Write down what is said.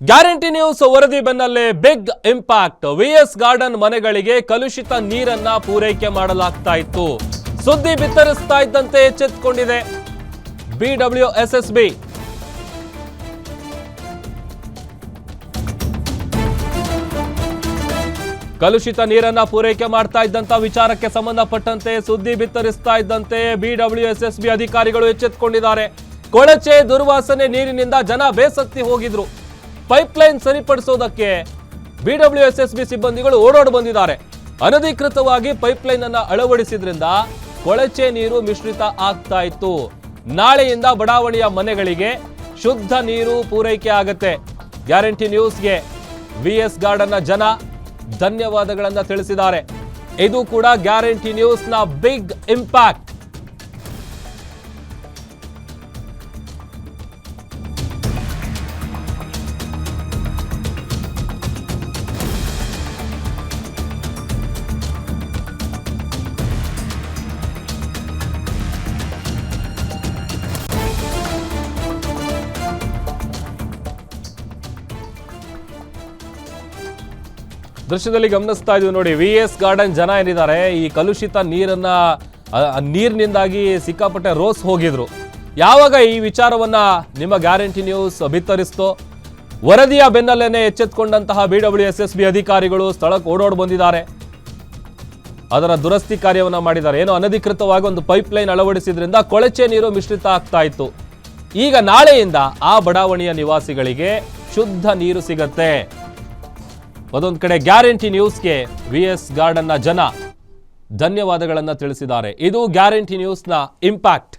Guarantee news ವರದಿ ಬೆನ್ನಲ್ಲೇ big impact. VS garden ಮನೆಗಳಿಗೆ ಕಲುಷಿತ ನೀರನ್ನ ಪೂರೈಕೆ ಮಾಡಲಾಗ್ತಾ ಇತ್ತು. ಸುದ್ದಿ ಬಿತ್ತರಿಸ್ತಾ ಇದ್ದಂತೆ ಎಚ್ಚೆತ್ತುಕೊಂಡಿದೆ BWSSB. ಕಲುಷಿತ ನೀರನ್ನ ಪೂರೈಕೆ ಮಾಡ್ತಾ ಇದ್ದಂತ ವಿಚಾರಕ್ಕೆ ಸಂಬಂಧಪಟ್ಟಂತೆ ಸುದ್ದಿ ಬಿತ್ತರಿಸ್ತಾ ಇದ್ದಂತೆ BWSSB ಅಧಿಕಾರಿಗಳು ಎಚ್ಚೆತ್ತುಕೊಂಡಿದ್ದಾರೆ. ಕೊಳಚೆ ದುರ್ವಾಸನೆ ನೀರಿನಿಂದ ಜನ ಬೇಸತ್ತಿ ಹೋಗಿದ್ರು. ಪೈಪ್ಲೈನ್ ಸರಿಪಡಿಸೋದಕ್ಕೆ BWSSB ಸಿಬ್ಬಂದಿಗಳು ಓಡೋಡಿ ಬಂದಿದ್ದಾರೆ. ಅನಧಿಕೃತವಾಗಿ ಪೈಪ್ಲೈನ್ ಅನ್ನ ಅಳವಡಿಸಿದ್ರಿಂದ ಕೊಳಚೆ ನೀರು ಮಿಶ್ರಿತ ಆಗ್ತಾ ಇತ್ತು. ನಾಳೆಯಿಂದ ಬಡಾವಣೆಯ ಮನೆಗಳಿಗೆ ಶುದ್ಧ ನೀರು ಪೂರೈಕೆ ಆಗತ್ತೆ. ಗ್ಯಾರಂಟಿ ನ್ಯೂಸ್ಗೆ ವಿಎಸ್ ಗಾರ್ಡನ್ನ ಜನ ಧನ್ಯವಾದಗಳನ್ನ ತಿಳಿಸಿದ್ದಾರೆ. ಇದು ಕೂಡ ಗ್ಯಾರಂಟಿ ನ್ಯೂಸ್ನ ಬಿಗ್ ಇಂಪ್ಯಾಕ್ಟ್. ದೃಶ್ಯದಲ್ಲಿ ಗಮನಿಸ್ತಾ ಇದೀವಿ ನೋಡಿ, ವಿಎಸ್ ಗಾರ್ಡನ್ ಜನ ಏನಿದ್ದಾರೆ ಈ ಕಲುಷಿತ ನೀರಿನಿಂದಾಗಿ ಸಿಕ್ಕಾಪಟ್ಟೆ ರೋಸ್ ಹೋಗಿದ್ರು. ಯಾವಾಗ ಈ ವಿಚಾರವನ್ನ ನಿಮ್ಮ ಗ್ಯಾರಂಟಿ ನ್ಯೂಸ್ ಬಿತ್ತರಿಸ್ತೋ, ವರದಿಯ ಬೆನ್ನಲ್ಲೇನೆ ಎಚ್ಚೆತ್ತುಕೊಂಡಂತಹ BWSSB ಅಧಿಕಾರಿಗಳು ಸ್ಥಳಕ್ಕೆ ಓಡೋಡಿ ಬಂದಿದ್ದಾರೆ. ಅದರ ದುರಸ್ತಿ ಕಾರ್ಯವನ್ನ ಮಾಡಿದ್ದಾರೆ. ಏನೋ ಅನಧಿಕೃತವಾಗಿ ಒಂದು ಪೈಪ್ಲೈನ್ ಅಳವಡಿಸಿದ್ರಿಂದ ಕೊಳಚೆ ನೀರು ಮಿಶ್ರಿತ ಆಗ್ತಾ ಇತ್ತು. ಈಗ ನಾಳೆಯಿಂದ ಆ ಬಡಾವಣೆಯ ನಿವಾಸಿಗಳಿಗೆ ಶುದ್ಧ ನೀರು ಸಿಗತ್ತೆ. ಅದೊಂದು ಕಡೆ ಗ್ಯಾರಂಟಿ ನ್ಯೂಸ್ಗೆ ವಿಎಸ್ ಗಾರ್ಡನ್ನ ಜನ ಧನ್ಯವಾದಗಳನ್ನ ತಿಳಿಸಿದ್ದಾರೆ. ಇದು ಗ್ಯಾರಂಟಿ ನ್ಯೂಸ್ನ ಇಂಪ್ಯಾಕ್ಟ್.